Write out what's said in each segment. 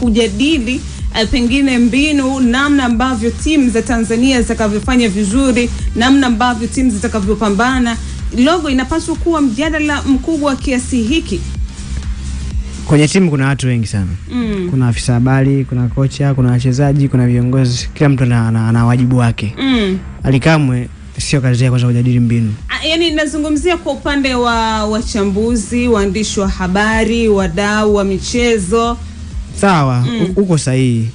kujadili pengine mbinu, namna ambavyo timu za Tanzania zitakavyofanya vizuri, namna ambavyo timu zitakavyopambana. Logo inapaswa kuwa mjadala mkubwa kiasi hiki. Kwenye timu kuna watu wengi sana. Kuna afisa habari, kuna kocha, kuna wachezaji, kuna viongozi. Kila mtu ana wajibu wake. Ally Kamwe sio kazi yake kwanza kujadili mbinu. Yaani nazungumzia kwa upande wa wachambuzi, waandishi wa habari, wadau wa michezo. Sawa, uko sahihi.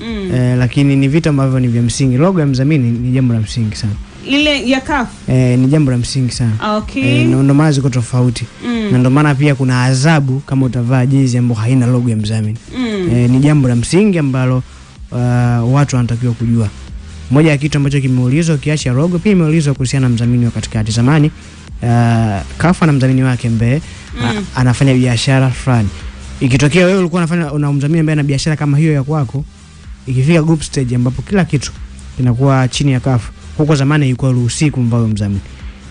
Lakini ni vitu ambavyo ni vya msingi. Logo ya mdhamini ni jambo la msingi sana. Ile ya CAF ni jambo la msingi sana. Okay. Ndio maana ziko tofauti. Na ndio maana pia kuna adhabu kama utavaa jezi ambayo haina logo ya mdhamini. Ni jambo la msingi ambalo watu wanatakiwa kujua. Moja ya kitu ambacho kimeulizwa ukiacha logo, pia imeulizwa kuhusiana na mdhamini wa katikati. Zamani CAF na mdhamini wake ambaye anafanya biashara fulani. Ikitokea wewe ulikuwa una mdhamini ambaye ana biashara kama hiyo ya kwako, ikifika group stage ambapo kila kitu kinakuwa chini ya CAF, huko zamani ilikuwa ruhusi kumvaa mdhamini.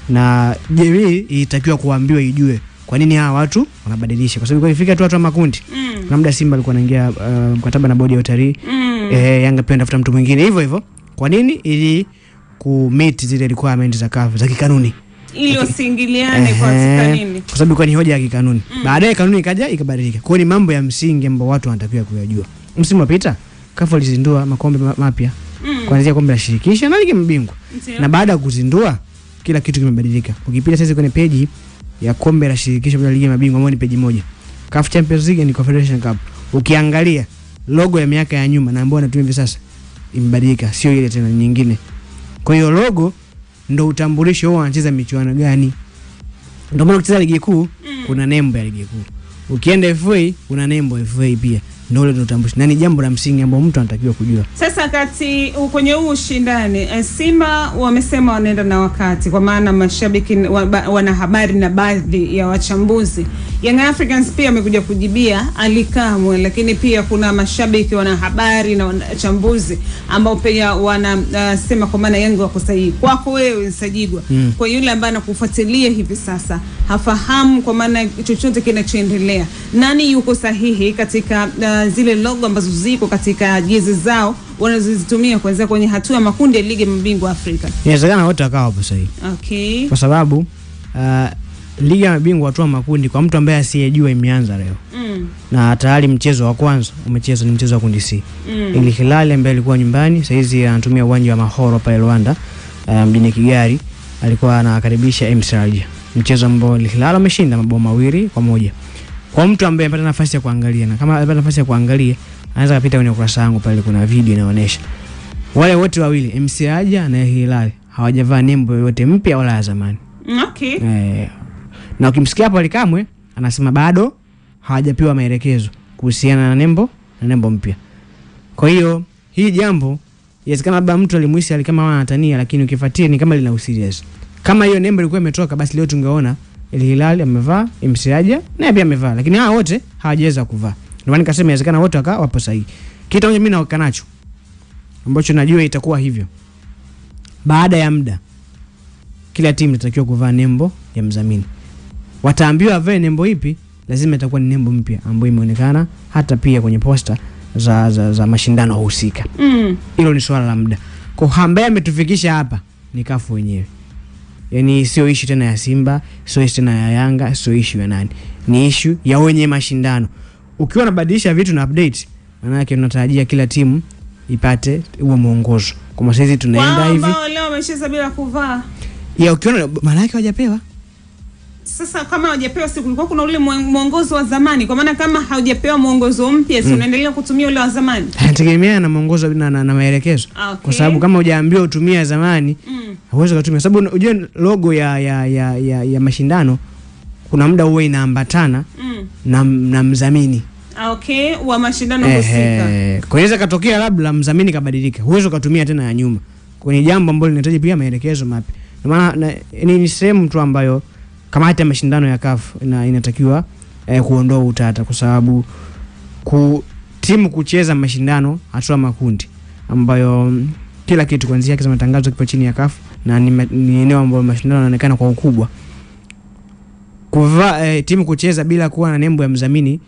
Na jamii ilitakiwa kuambiwa ijue kwa nini hawa watu wanabadilisha, kwa sababu kwa ifika tu watu wa makundi. Kuna muda Simba alikuwa anaingia mkataba na bodi ya utalii, Yanga pia tafuta mtu mwingine hivyo hivyo. Kwa nini? Ili ku meet zile requirements za CAF za kikanuni, ili wasingiliane kwa nini? Kwa sababu kwa ni hoja ya kikanuni. Baadaye kanuni ikaja ikabadilika. Kwa ni mambo ya msingi ambayo watu wanatakiwa kuyajua. Msimu uliopita CAF alizindua makombe mapya. Kuanzia kombe la shirikisho na ligi mabingwa. Na baada ya kuzindua kila kitu kimebadilika. Ukipita sasa kwenye page ya kombe la shirikisho na ligi mabingwa ambayo ni page moja, CAF Champions League and Confederation Cup, ukiangalia logo ya miaka ya nyuma na ambayo inatumia hivi sasa imebadilika, sio ile tena nyingine. Kwa hiyo logo ndio utambulisho wao wanacheza michuano gani. Ndio maana ukicheza ligi kuu kuna nembo ya ligi kuu. Ukienda FA kuna nembo ya FA pia. Ndio ile utambulisho. Na ni jambo la msingi ambalo mtu anatakiwa kujua. Sasa kati kwenye huu ushindani, Simba wamesema wanaenda na wakati, kwa maana mashabiki wana habari na baadhi ya wachambuzi. Young Africans pia wamekuja kujibia Ally Kamwe, lakini pia kuna mashabiki wana habari na wachambuzi ambao pia wanasema kwa maana Yanga wako sahihi. Kwako wewe Sajigwa, kwa yule ambaye anakufuatilia hivi sasa, hafahamu kwa maana chochote kinachoendelea, nani yuko sahihi katika zile logo ambazo ziko katika jezi zao wanazozitumia kuanzia kwenye hatua ya makundi ya ligi ya mabingwa Afrika? Inawezekana wote wakawa hapo sahihi. Okay. Kwa sababu ligi ya mabingwa hatua makundi kwa mtu ambaye asiyejua imeanza leo. Na tayari mchezo wa kwanza umechezwa, ni mchezo wa kundi C. Ili Hilali ambaye alikuwa nyumbani sasa hizi anatumia uwanja wa Mahoro pale Rwanda, mjini Kigali, alikuwa anakaribisha MC Alger. Mchezo ambao Hilali ameshinda mabao 2-1. Kwa mtu ambaye amepata nafasi ya kuangalia, na kama amepata nafasi ya kuangalia, anaweza kupita kwenye ukurasa wangu pale, kuna video inaonyesha wale wote wawili, MC Alger na Hilali, hawajavaa nembo yoyote mpya wala ya zamani. Okay. Na ukimsikia hapo Ally Kamwe anasema bado hawajapewa maelekezo kuhusiana na nembo mpya. Kwa hiyo hii jambo inawezekana labda mtu alimuhisi Ally Kamwe anatania, lakini ukifuatia ni kama lina userious. Kama hiyo nembo ilikuwa imetoka, basi leo tungeona Hilali amevaa, MC Alger naye pia amevaa, lakini hao wote hawajaweza kuvaa. Ndio maana nikasema inawezekana wote wakawa wapo sahihi. Kitu mimi naoka nacho ambacho najua itakuwa hivyo, baada ya muda kila timu inatakiwa kuvaa nembo ya mdhamini. Wataambiwa avae nembo ipi, lazima itakuwa ni nembo mpya ambayo imeonekana hata pia kwenye posta za mashindano husika. Hilo ni swala la muda. Kwa ambaye ametufikisha hapa ni CAF wenyewe. Yaani sio issue tena ya Simba, sio issue tena ya Yanga, sio issue ya nani. Ni issue ya wenye mashindano. Ukiwa unabadilisha vitu na update, maana yake unatarajia kila timu ipate huo muongozo. Kama sasa tunaenda hivi. Wao leo wamecheza bila kuvaa. Ukiona maana yake hawajapewa. Sasa kama hawajapewa, si kulikuwa kuna ule muongozo wa zamani? Kwa maana kama haujapewa muongozo mpya, si unaendelea kutumia ule wa zamani? Tegemea na muongozo na maelekezo. Okay. Kwa sababu kama hujaambiwa utumie zamani, huwezi kutumia. Sababu unajua logo ya mashindano kuna muda huwa inaambatana na mdhamini. Okay, wa mashindano husika. Kwa hiyo katokea labda mdhamini kabadilika, huwezi kutumia tena ya nyuma. Kwenye jambo ambalo linahitaji pia maelekezo mapya. Kwa maana ni sehemu tu ambayo kama hata mashindano ya CAF inatakiwa kuondoa utata, kwa sababu timu kucheza mashindano hatua makundi ambayo kila kitu kuanzia kama matangazo kipo chini ya CAF, na ni eneo ambalo mashindano yanaonekana kwa ukubwa. Timu kucheza bila kuwa na nembo ya mdhamini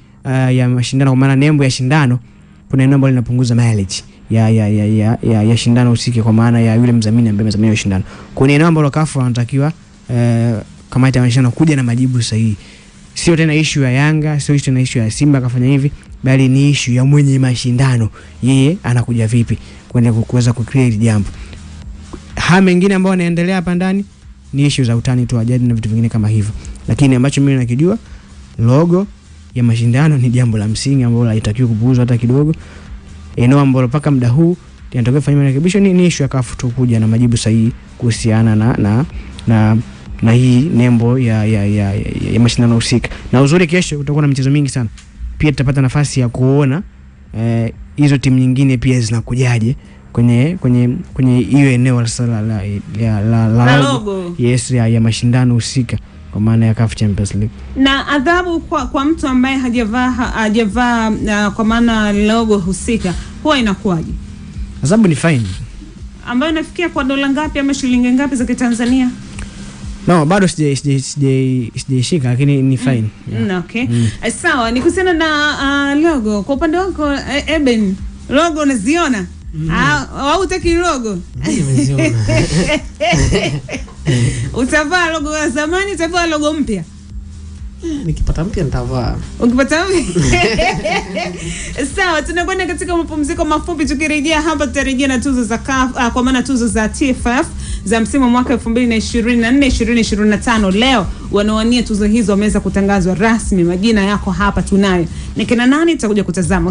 ya mashindano, kwa maana nembo ya shindano kuna eneo ambalo linapunguza mileage ya shindano husika, kwa maana ya yule mdhamini ambaye mdhamini wa shindano. Kuna eneo ambalo CAF wanatakiwa kamati ya mashindano kuja na majibu sahihi. Sio tena issue ya Yanga, sio tena issue ya Simba kafanya hivi, bali ni issue ya mwenye mashindano, yeye anakuja vipi kwenda kuweza kucreate jambo. Mengine ambao yanaendelea hapa ndani ni issue za utani tu ajadi na vitu vingine kama hivyo, lakini ambacho mimi nakijua, logo ya mashindano ni jambo la msingi ambalo haitakiwi kupuuzwa hata kidogo. Eneo ambalo paka muda huu tunataka kufanya marekebisho ni issue ya CAF tu kuja na majibu sahihi kuhusiana na hii nembo ya mashindano husika. Na uzuri kesho utakuwa na michezo mingi sana. Pia tutapata nafasi ya kuona hizo timu nyingine pia zinakujaje kwenye hiyo eneo la logo. Yes, ya mashindano husika kwa maana ya CAF Champions League. Na adhabu kwa mtu ambaye hajavaa kwa maana logo husika huwa inakuwaje? Adhabu ni fine ambayo inafikia kwa dola ngapi ama shilingi ngapi za Kitanzania? No, bado sijaishika, lakini ni fine. Okay. Sawa, ni kuhusiana na logo. Kwa upande wako Eben, logo unaziona? Au utaki logo? Nimeziona. Utavaa logo ya zamani, utavaa logo mpya? Nikipata mpya nitavaa. Ukipata mpya. Sawa, tunakwenda katika mapumziko mafupi. Tukirejea hapa tutarejea na tuzo za CAF, kwa maana tuzo za TFF za msimu mwaka 2024-2025. Leo wanaowania tuzo hizo wameweza kutangazwa rasmi. Majina yako hapa tunayo. Ni kina nani? Tutakuja kutazama.